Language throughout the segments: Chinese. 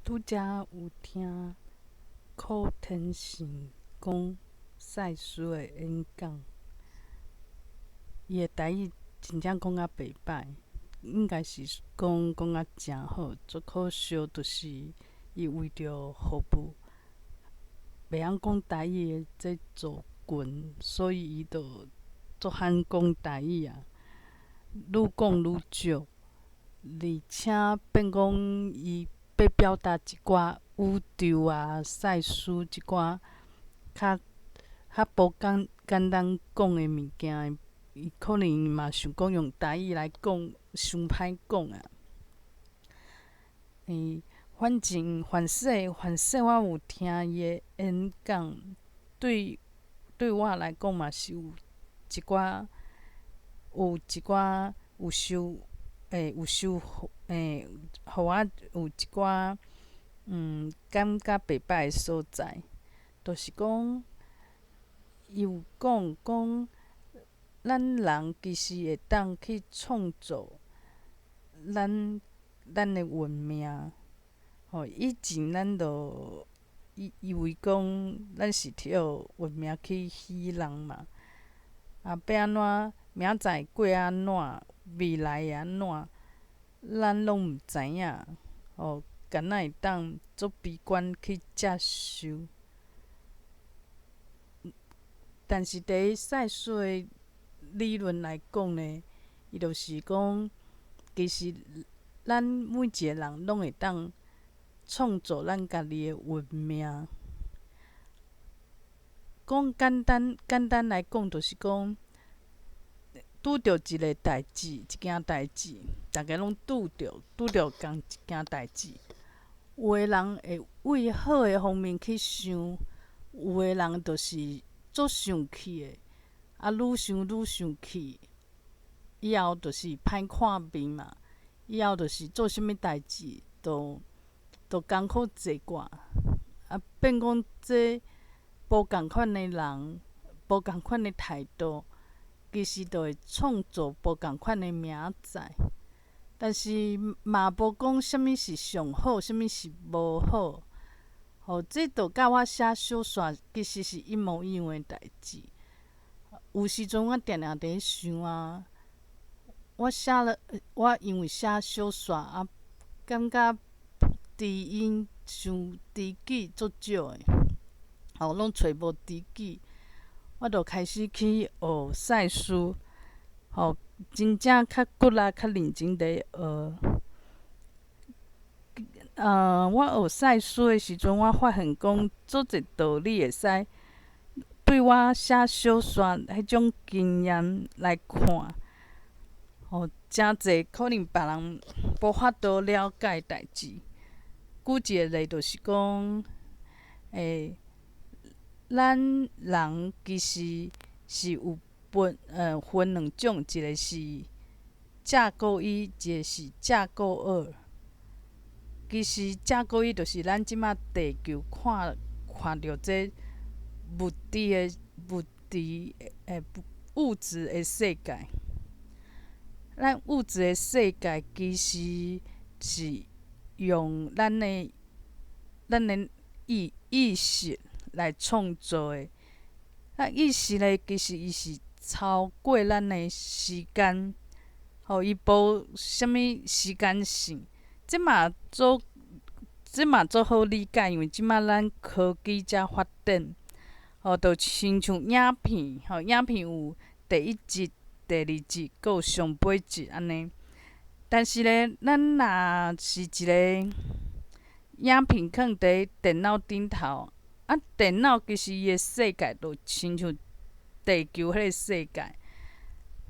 拄则有听柯天信讲赛斯的演讲，伊的台语真正讲啊袂歹，应该是讲啊诚好。足可惜就是伊为着服务，袂晓讲台语的这族群，所以伊就足罕讲台语啊，愈讲愈少，而且变讲伊要表达一寡宇宙啊、赛斯一寡较无简单讲的物件，伊可能嘛想讲用台语来讲，伤歹讲啊。反正我有听伊的演讲，对我来讲嘛是有一寡有收互我有一寡感觉袂歹的所在，就是讲伊有讲咱人其实会当去创造咱的运命。以前咱就以为讲咱是摕运命去许人嘛，要安怎明仔载过安怎，未来会安怎，咱拢毋知影。敢若会当足悲观去接受。但是伫赛斯的理论来讲呢，伊就是讲，其实咱每一个人拢会当创造咱家己的运命。讲简单来讲，就是讲，拄着一个代志，一件代志，逐个拢拄着共一件代志。有的人会为好的方面去想，有的人就是足生气的，愈想愈生气，以后就是歹看面嘛，以后就是做啥物代志都艰苦坐寡，变讲这无共款的人，无共款的态度，其实就会创造无共款的明仔载。但是嘛无讲啥物是上好，啥物是无好。这就甲我写小说其实是一模一样的代志。有时阵我定伫咧想啊，我因为写小说感觉知音像知己足少的，拢找无知己，我就开始去学赛斯，真正较骨力、较认真地学。我学赛斯的时阵，我发现讲足侪道理会使对我写小说迄种经验来看，诚侪可能别人无法度了解的代志。举一个例，就是讲，咱人其实是有分两种，一个是架构一，一个是架构二。其实架构一就是咱即马地球看到这物质的世界。咱物质的世界其实是用咱的意识来创造的。意识呢，其实伊是超过咱的时间，伊无啥物时间性。这嘛足好理解，因为即马咱科技遮发展，就亲像影片，影片有第一集、第二集，阁有上尾集安尼。但是呢，咱若是一个影片放伫电脑顶头，电脑其实伊的世界就亲像地球迄个世界。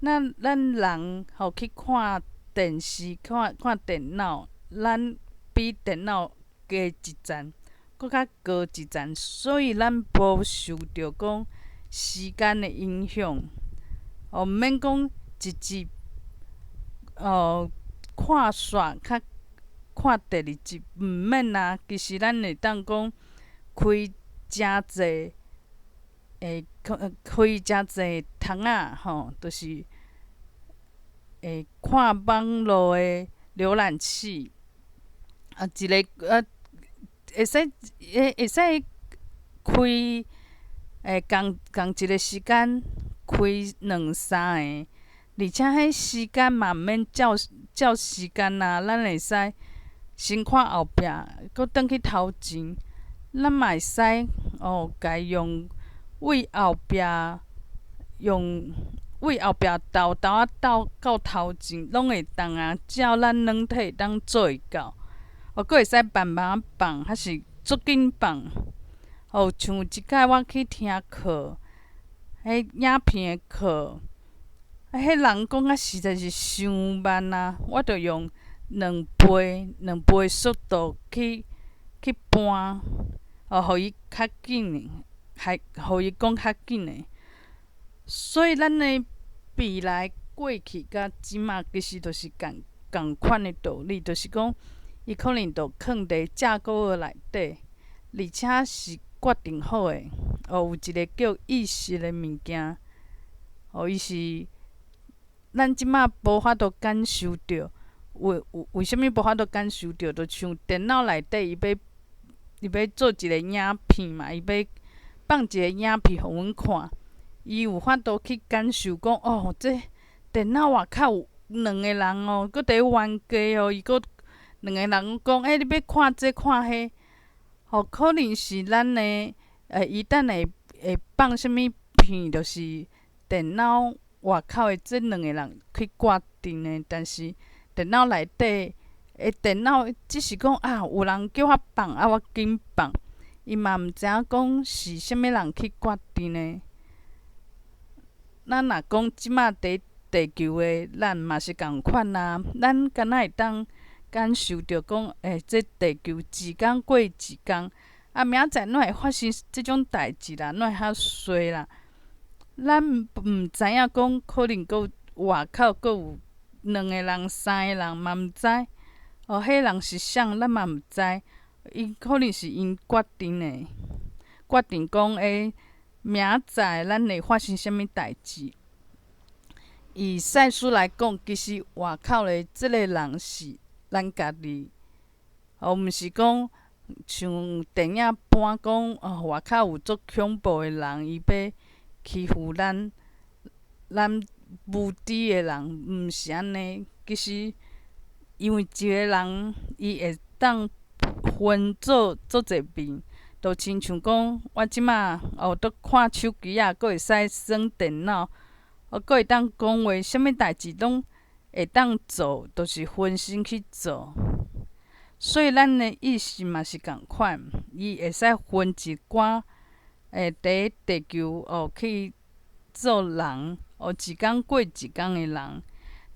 咱人去看电视、看电脑，咱比电脑加一层，搁较高一层，所以咱无受着讲时间的影响。毋免讲一集看煞，看第二集，毋免啊。其实咱会当讲开诚济窗仔，就是看网络的浏览器，会使会使开共一个时间开2、3个，而且迄时间嘛毋免照时间啊，咱会使先看后壁，搁转去头前。咱嘛会使家用为后壁倒到头前，拢会当啊，只要咱软体会当做会到。搁会使慢慢放，还是足紧放。像有一摆我去听课，迄影片的课，迄人讲啊实在是伤慢啊，我着用2倍速度去搬，互伊较紧诶，互伊讲较紧诶。所以咱的未来过去甲即马其实着是共款的道理，就是讲，伊可能着藏伫架构内底，而且是决定好诶。有一个叫意识的物件，伊是咱即马无法度感受着。为什物无法度感受着？就像电脑内底伊要做一个影片嘛，伊要放一个影片互阮看，伊有法度去感受讲，这电脑外口有2个人搁伫咧冤家伊搁2个人讲，你要看这看迄，可能是咱的伊等会放啥物片，就是电脑外口的这2个人去决定的，但是电脑内底电脑只是讲有人叫我放我紧放，伊嘛毋知影讲是啥物人去决定的。咱若讲即马伫地球的咱嘛是共款啊，咱敢若会当感受着讲，这地球一天过一天，明仔载哪会发生即种代志啦？哪会遐衰啦？咱毋知影讲可能搁有外口搁有2个人、3个人嘛毋知。迄人是啥，咱嘛毋知。伊可能是因决定的，决定讲明仔载咱会发生啥物代志。以赛事来讲，其实外口的即个人是咱家己，毋是讲像电影搬讲外口有足恐怖的人，伊要欺负咱无知的人，毋是安尼。其实因为一个人伊会当分做足侪面，就亲像讲我即马拄看手机搁会使耍电脑，搁会当讲话，啥物代志拢会当做，就是分心去做。所以咱的意识嘛是共款，伊会使分一寡伫地球去做人，一天过一天的人。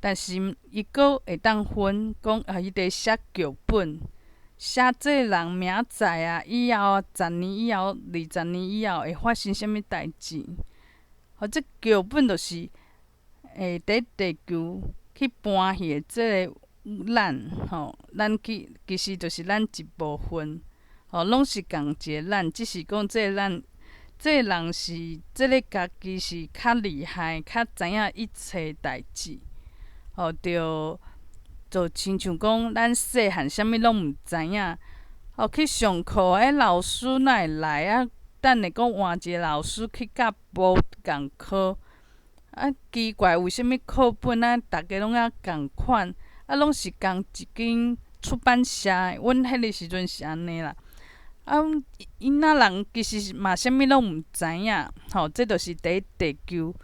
但是伊搁会当分讲伊伫写剧本，写这个人明仔载以后10年以后、20年以后会发生啥物代志。这剧本就是伫地球去搬去的这个咱其实就是咱一部分，拢是共一个咱，只是讲这个咱，这个人是这个家己是较厉害，较知影一切代志。就亲像讲，咱细汉啥物拢毋知影，去上课老师哪会来等下讲换一个老师去教无共课。奇怪，为什物课本逐家拢共款？拢是共一间出版社的。阮迄个时阵是安尼啦。因仔人其实嘛啥物拢毋知影，这就是伫地球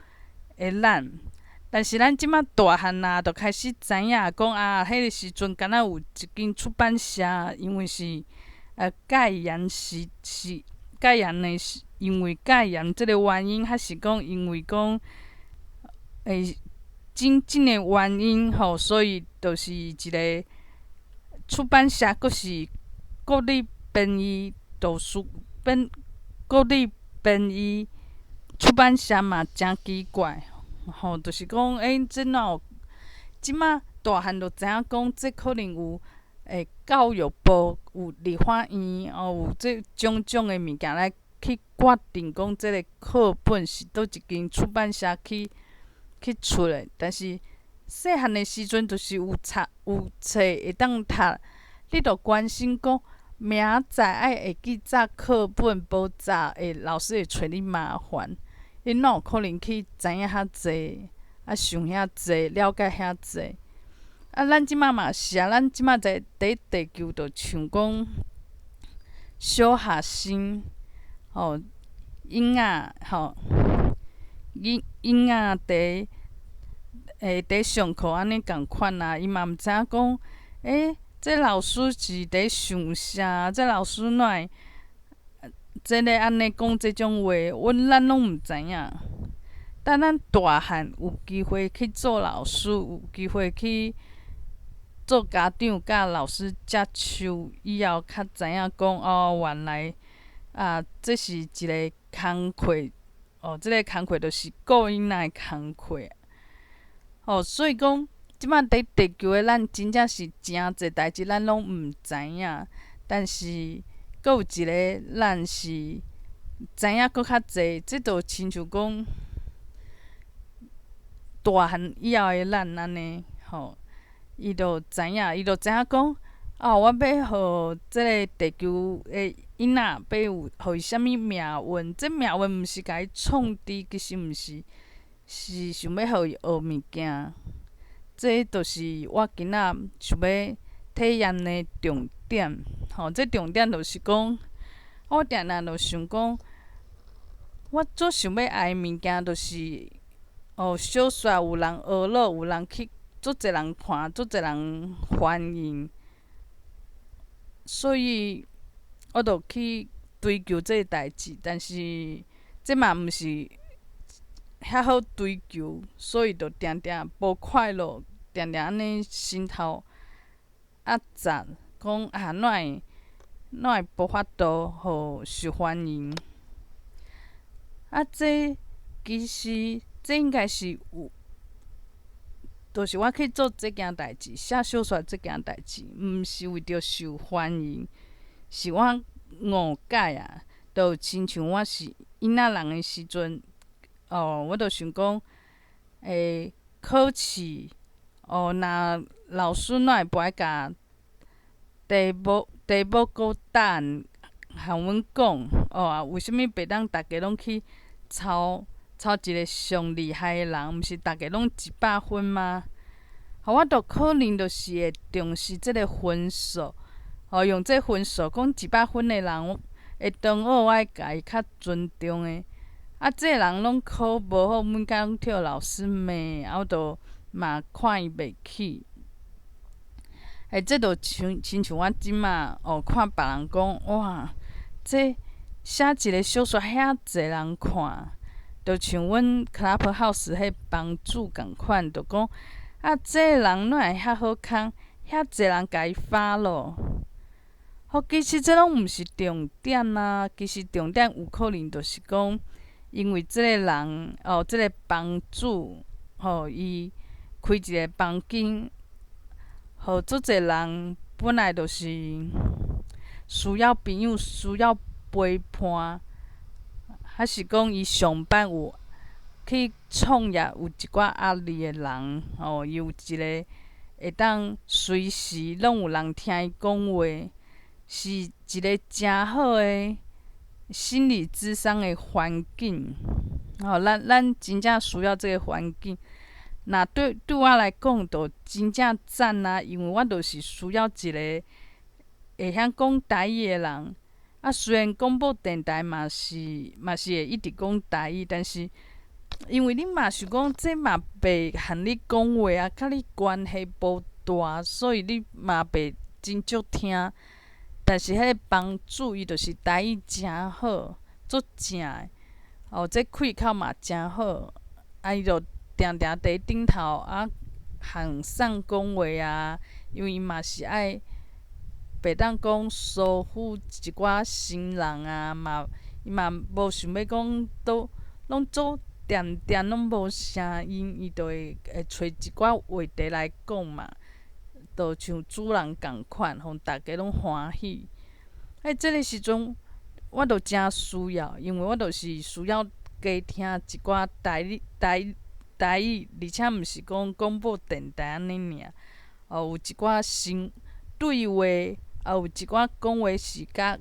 的咱。但是咱即马大汉就开始知影讲迄个时阵敢若有一间出版社，因为是戒严戒严的，因为戒严即个原因，还是讲因为讲真正的原因所以就是一个出版社，佫是国立编译图书国立编译出版社嘛，真奇怪。就是讲，这哪有？即马大汉就知影讲，这可能有教育部有立法院有这种种的物件来去决定讲，这个课本是倒一间出版社去出的。但是细汉的时阵，就是有册会当读，你着关心讲，明仔爱会记早课本补早，老师会找你麻烦。伊哪有可能去知影遐济，想遐济，了解遐济？咱即马嘛是啊，咱即马在第地球就像讲小学生，婴仔婴仔伫上课安尼共款啊，伊嘛毋知影讲，这老师是伫想啥？这老师哪会即个安尼讲即种话？咱拢毋知影。等咱大汉有机会去做老师，有机会去做家长，甲老师接触以后，较知影讲原来这是一个工课，这个工课就是顾囡仔的工课。所以讲，即摆伫地球的咱真正是诚侪代志，咱拢毋知影。但是，阁有一个咱是知影阁较侪，即就亲像讲大汉以后的咱安尼，伊就知影，伊就知影讲，我要互即个地球的囡仔，互伊啥物命运？这命运毋是家己创治，其实毋是。是想要互伊学物件，这就是我今仔想要体验的重点。这重点就是讲，我定定就想讲，我最想要爱的物件，就是小说有人学了，有人去，足侪人看，足侪人欢迎，所以我就去追求这个代志。但是这嘛毋是遐好追求，所以就定定无快乐，定定安尼心头杂，讲哪会无法度互受欢迎？这其实这应该是有，就是我去做这件代志，写小说这件代志，毋是为着受欢迎，是我误解啊。就亲像我是囡仔人的时阵。我就想讲，考试，若老师哪会不爱甲题目搁答案向阮讲，为虾米袂当大家拢去抄一个上厉害的人？毋是大家拢100分吗？我就可能就是会重视即个分数，用这分数讲100分的人，会同学我会甲伊较尊重的。这个人拢考无好，每工拢替老师骂，我就嘛看伊袂起。这就亲像我即马看别人讲，哇，这写一个小说遐侪人看，就像阮 Clubhouse 迄帮主共款，就讲这个人哪会遐好康，遐侪人甲伊follow。其实这拢毋是重点啊，其实重点有可能就是讲。因为即个人，即个帮主，伊开一个房间，互足侪人本来就是需要朋友，需要陪伴，还是讲伊上班有去创业有一寡压力的人，伊有一个会当随时拢有人听伊讲话，是一个诚好的。心理咨商的环境，咱真正需要这个环境。那对我来讲，就真正赞啊！因为我就是需要一个会晓讲台语的人。虽然广播电台嘛是会一直讲台语，但是因为你嘛是讲这嘛袂和你讲话啊，甲你关系无大，所以你嘛袂真少听。但是迄个帮主伊就是台语诚好，足正的。这开口嘛诚好，伊就定定伫顶头向上讲话啊。因为伊嘛是爱，袂当讲疏忽一寡新人啊，伊嘛无想要讲拢做点拢无声音，伊就会找一寡话题来讲嘛。就像主人共款，互大家拢欢喜。这个时阵，我就真需要，因为我就是需要加听一寡台语，而且毋是讲广播电台安尼尔。有一寡新对话有一寡讲话是较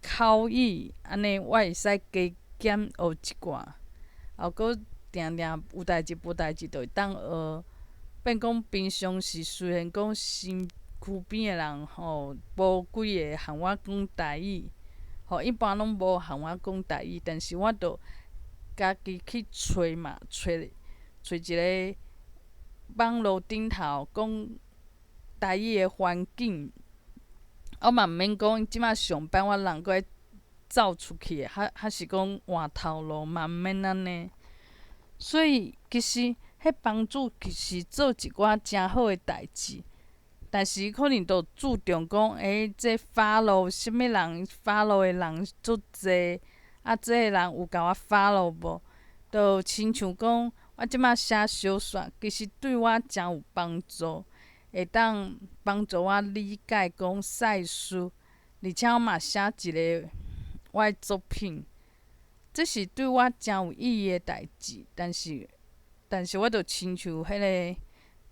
口语，安尼我会使加减学一寡，还佫定定有代志无代志，就会当学。变讲平常时虽然讲身躯边的人无几个向我讲台语，一般拢无向我讲台语，但是我着家己去找嘛，找一个网络顶头讲台语的环境。我嘛毋免讲，即摆上班我人佫会走出去的，还是讲换头路嘛，毋免安尼。所以其实迄帮助其实做一寡诚好的代志，但是可能着注重讲，这 follow 啥物人 follow 的人足济，这个人有甲我 follow 无？就亲像讲，我即摆写小说，其实对我诚有帮助。会当帮助我理解讲赛事，而且我嘛写一个我的作品，这是对我诚有意义的代志。但是我着亲像迄个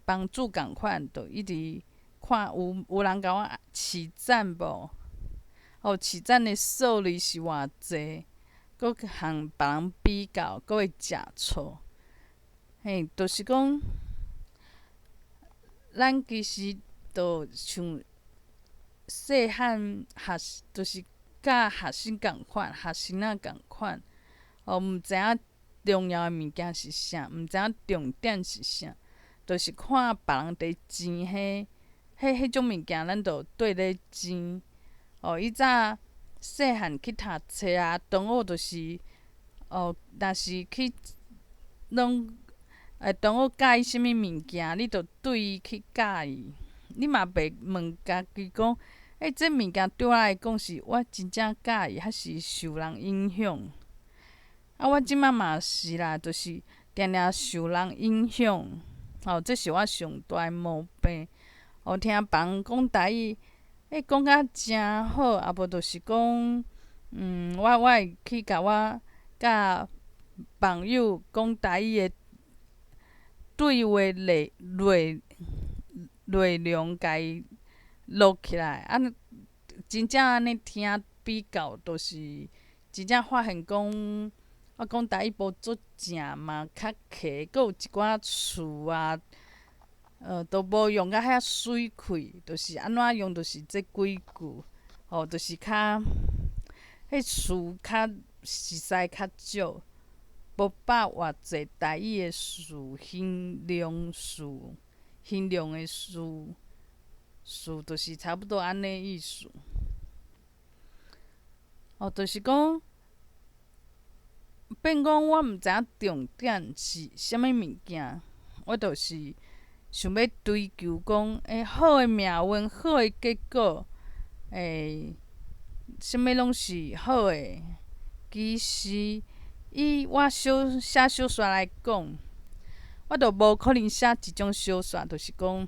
帮助共款，着一直看有人甲我取赞无？取赞的数字是偌济，佫向别人比较，佫会食醋。就是讲。咱其实就像细汉就是甲学生共款，学生仔共款，毋知影重要的物件是啥，毋知影重点是啥，就是看别人伫钱迄种物件，咱就缀咧钱。以早细汉去读册啊，同学就是若是去拢。同学介意啥物物件，你着对伊去介意。你嘛袂问家己讲，这物件对我来讲是我真正介意，还是受人影响？我即摆嘛是啦，就是定定受人影响。这是我上大的毛病。听别人讲台语，讲甲诚好，也无就是讲，我会去甲我甲朋友讲台语的。对话内容，家己录起来，真正安尼听比较，就是真正发现讲，我讲台语无足正嘛，较客，佫有一寡词啊，都无用甲遐水气，就是安怎用，就是这几句，就是较，迄词较实在较少。无把偌济台语的词形容的词，就是差不多安尼意思。就是讲，变讲我毋知影重点是啥物物件，我就是想要追求讲，好的命运，好的结果，啥物拢是好的。其实。以我写小说来讲，我着无可能写一种小说，就是讲，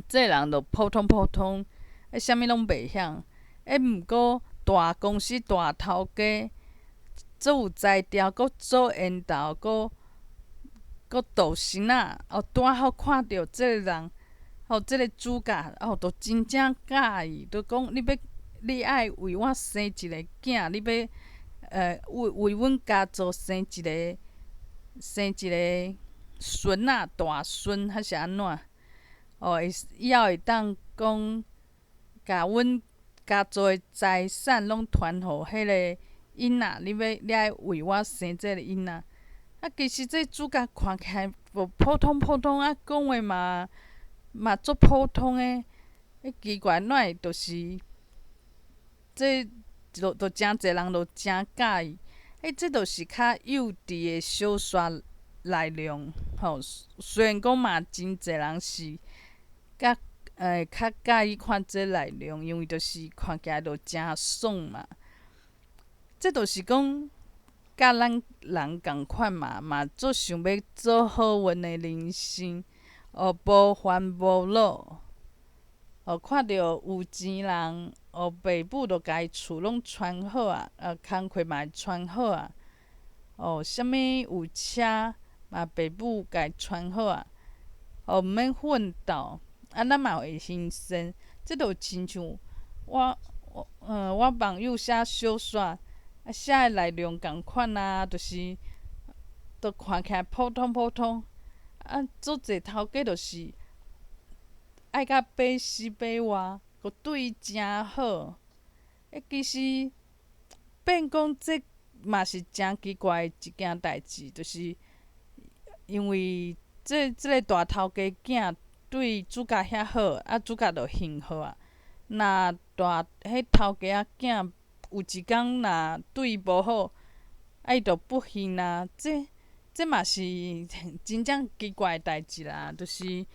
这人着普通普通，啥物拢袂晓。毋过大公司大头家，足有才调，佫做缘投，佫导神仔，拄好看到这个人，这个主角，着真正介意，着讲你爱为我生一个囝，你要。为阮家族生一个孙仔、大孙还是安怎？以后会当讲，甲阮家族的财产拢传互迄个囡仔，你爱为我生这个囡仔。其实这主角看起来无普通，讲话嘛足普通的。奇怪，哪会就是这？就诚侪人就诚介意，这就是较幼稚的小说内容。虽然讲嘛，真侪人是较介意看这内容，因为就是看起来就诚爽嘛。这就是讲，甲咱人共款嘛做想要做好运的人生，无烦无恼。看到有钱人，爸母就家己厝拢穿好啊，工课嘛会穿好啊。啥物有车嘛，爸母家己穿好啊。毋免奋斗，咱嘛会轻松。即就亲像我网友写小说，写诶内容共款啊，都看起来普通普通。足侪头家就是爱甲百死百活，佮对伊诚好。其实变讲这嘛是诚奇怪诶一件代志，就是因为即个大头家囝对主角遐好，主角就幸福啊。若迄头家仔囝有一工若对伊无好，伊就不幸啊。这嘛是真正奇怪诶代志啦，就是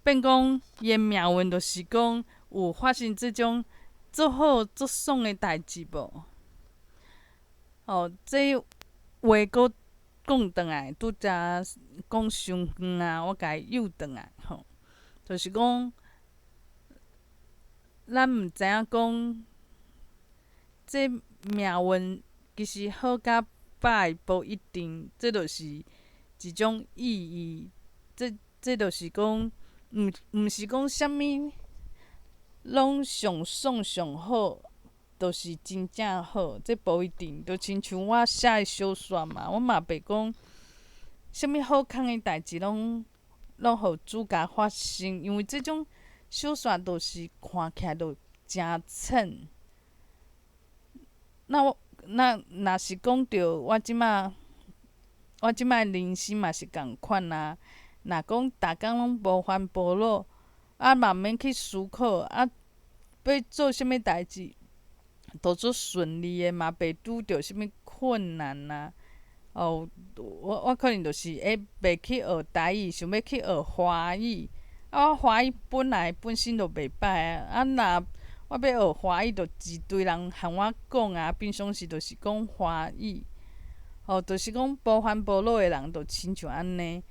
变讲伊诶命运，就是讲有发生即种足好足爽诶代志无？这话搁讲转来，拄则讲伤远啊，我甲伊诱转来就是讲，咱毋知影讲，这命运其实好甲歹无一定，这就是一种意义。这就是讲，毋是讲啥物拢上爽上好，就是真正好，这无一定。就亲像我写诶小说嘛，我嘛袂讲啥物好康诶代志拢互主角发生，因为即种小说就是看起来就诚惨。若是讲着我即摆诶人生嘛是共款啊。若讲逐工拢无烦无恼，嘛毋免去思考，要做啥物代志，都足顺利诶，嘛袂拄着啥物困难啊。我可能就是袂去学台语，想要去学华语。我华语本身就袂歹若我要学华语，就一堆人向我讲啊，平常时就是讲华语。就是讲无烦无恼诶人，就亲像安尼。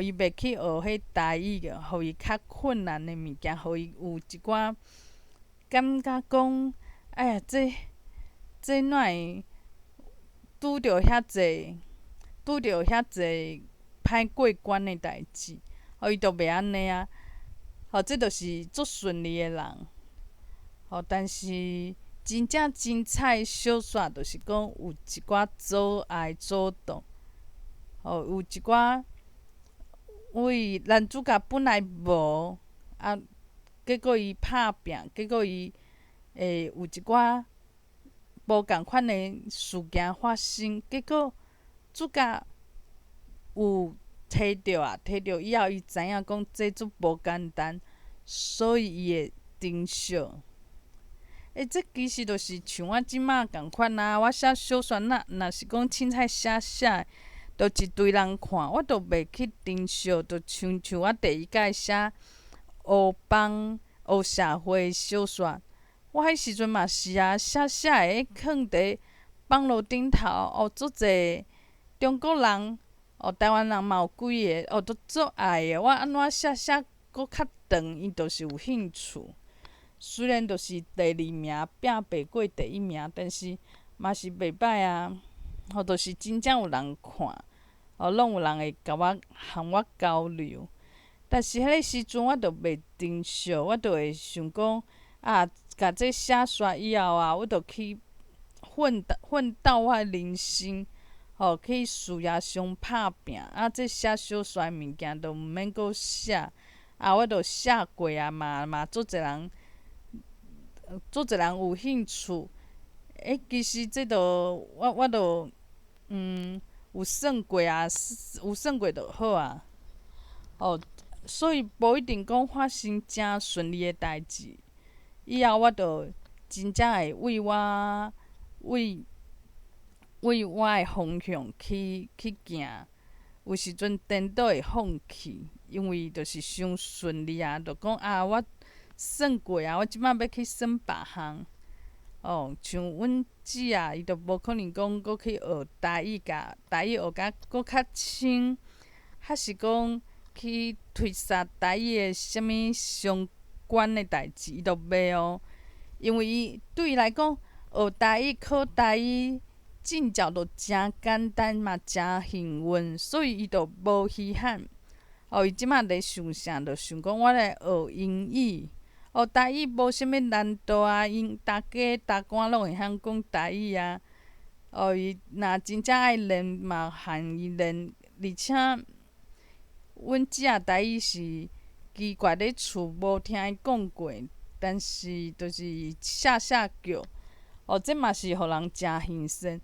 伊袂去学迄台语，互伊较困难诶物件，互伊有一寡感觉讲，哎呀，这哪会拄着遐济歹过关诶代志？伊就袂安尼啊。这就是足顺利诶人。但是真正精彩诶小说，就是讲有一寡阻碍阻挡。有一寡为男主角本来无结果伊拍拼，结果伊会有一寡无共款诶事件发生，结果主角有摕着以后，伊知影讲这足无简单，所以伊会珍惜。这其实就是像我即马共款啊。我写小说若是讲凊彩写，就一堆人看，我就袂去珍惜。就像我第一届写学社会小说，我迄时阵嘛是啊，写会囥伫网络顶头，足侪中国人，台湾人嘛有几个，都足爱的。我安怎写搁较长，伊就是有兴趣。虽然就是第二名，拼袂过第一名，但是嘛是袂歹啊。就是真正有人看，拢有人会向我交流。但是迄个时阵我就袂珍惜，我就会想讲甲这写煞以后啊，我就去奋斗我诶人生，去事业上拍拼。这写小说诶物件就毋免阁写。我就写过啊，嘛足侪人有兴趣。其实这都我都有算过啊，有算过就好啊。所以无一定讲发生诚顺利诶代志。以后我就真正会为我诶方向去行。有时阵颠倒会放弃，因为就是伤顺利啊，就讲我算过啊，我即摆要去算别项。像阮姊啊，伊就无可能讲阁去学台语，甲台语学甲阁较深，还是讲去推萨台语诶啥物相关诶代志，伊就袂哦。因为伊对伊来讲，学台语、考台语进教就诚简单嘛，诚幸运，所以伊就无稀罕。伊即摆咧想啥，就想讲我来学英语。台语无啥物难度啊，因大家大官拢会晓讲台语啊。伊若真正爱练嘛，含伊练，而且阮姊仔台语是奇怪咧厝无听伊讲过，但是就是下下叫，这嘛是互人诚新鲜。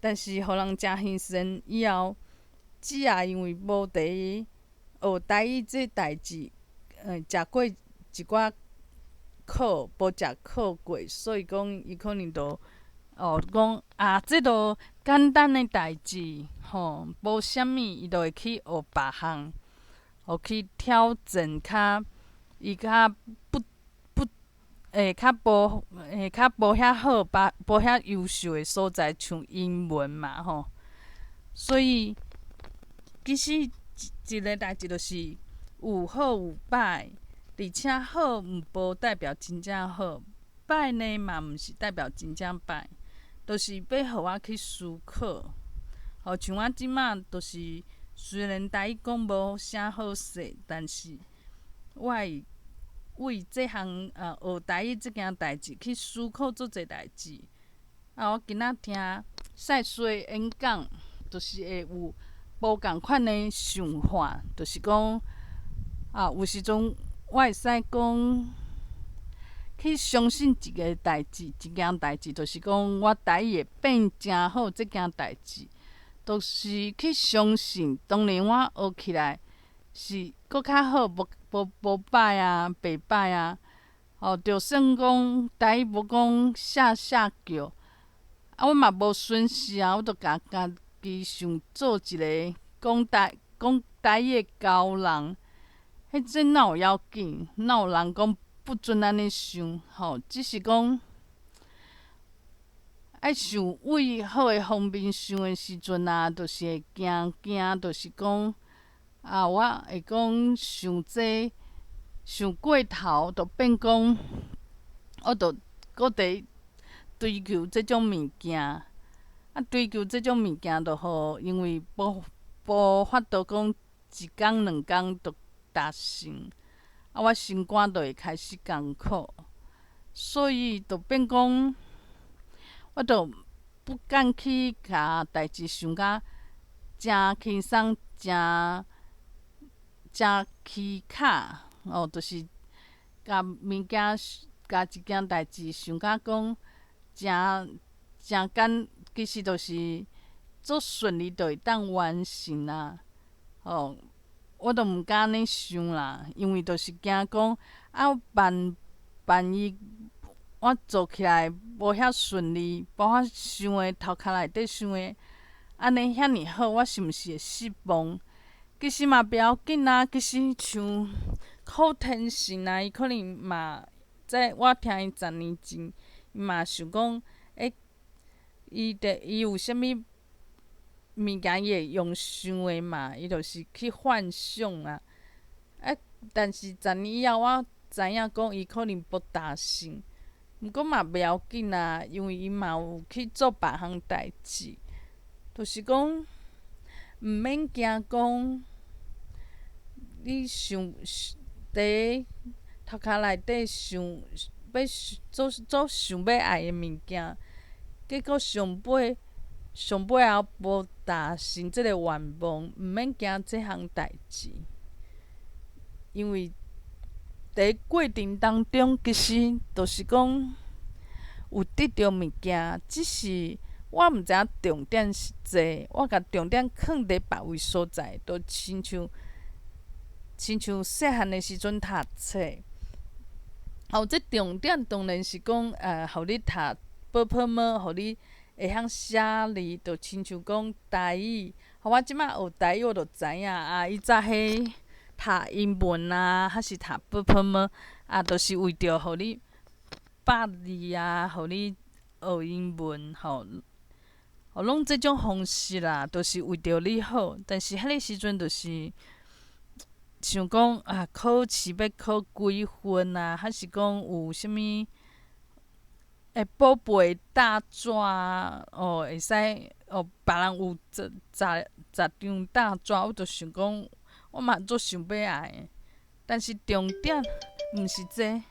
但是互人诚新鲜以后，姊仔因为无伫学台语即代志，食过一寡考，无食考过，所以讲伊可能就讲即都简单的代志，无啥物，伊就会去学别项，去挑战伊较较无遐好，无遐优秀的所在，像英文嘛所以其实一个代志就是有好有歹，而且好无代表真正好，歹呢嘛毋是代表真正歹，就是要互我去思考。像我即马就是虽然台语讲无啥好势，但是我会为即项学台语即件代志去思考做侪代志。我今仔听赛斯的演讲，就是会有无共款的想法，就是讲有时阵我会使讲去相信一个代志，一件代志，就是讲我台语会变诚好，即件代志，就是去相信。当然我学起来是搁较好，无歹啊，袂歹啊。就算讲台语无讲下下叫，我嘛无损失啊，我就家己想做一个讲台语的高人，这哪有要紧？哪有人讲不准安尼想？只是讲爱想为好的方面想的时阵啊，就是会惊，就是讲我会讲想这想过头，就变讲我就搁伫追求即种物件。追求即种物件就好，因为无法度讲一工两工就达成，我心肝就会开始艰苦，所以就变讲，我就不敢去甲代志想甲诚轻松，诚起卡，就是甲物件、甲一件代志想甲讲诚其实就是做顺利就会当完成啦。我就毋敢安尼想啦，因为就是惊讲万一我做起来无遐顺利，无我想的头壳内底想的安尼遐尔好，我是毋是会失望？其实嘛不要紧啊，其实像靠天神啊，伊可能嘛在我听伊10年前，伊嘛想讲，伊有啥物物件伊会用想的嘛，伊就是去幻想啊。但是10年以后，我知影讲伊可能无达成，毋过嘛袂要紧啊，因为伊嘛有去做别项代志，就是讲毋免惊讲你想伫头壳内底想要做想要爱的物件。结果上尾后无达成即个愿望，毋免惊即项代志，因为伫过程当中，其实就是讲有得到物件，只是我毋知影重点是这，我甲重点放伫别位所在，就亲像细汉的时阵读册，这重点当然是讲互你读。互你会晓写字，就亲像讲台语。我即摆学台语，我就知影伊早迄读英文啊，还是读就是为着互你捌字啊，互你学英文拢即种方式啦，就是为着你好。但是迄个时阵就是想讲考试要考几分啊，还是讲有啥物？宝贝大纸会使别人有十张大纸，我就想讲，我嘛足想要爱的，但是重点毋是这。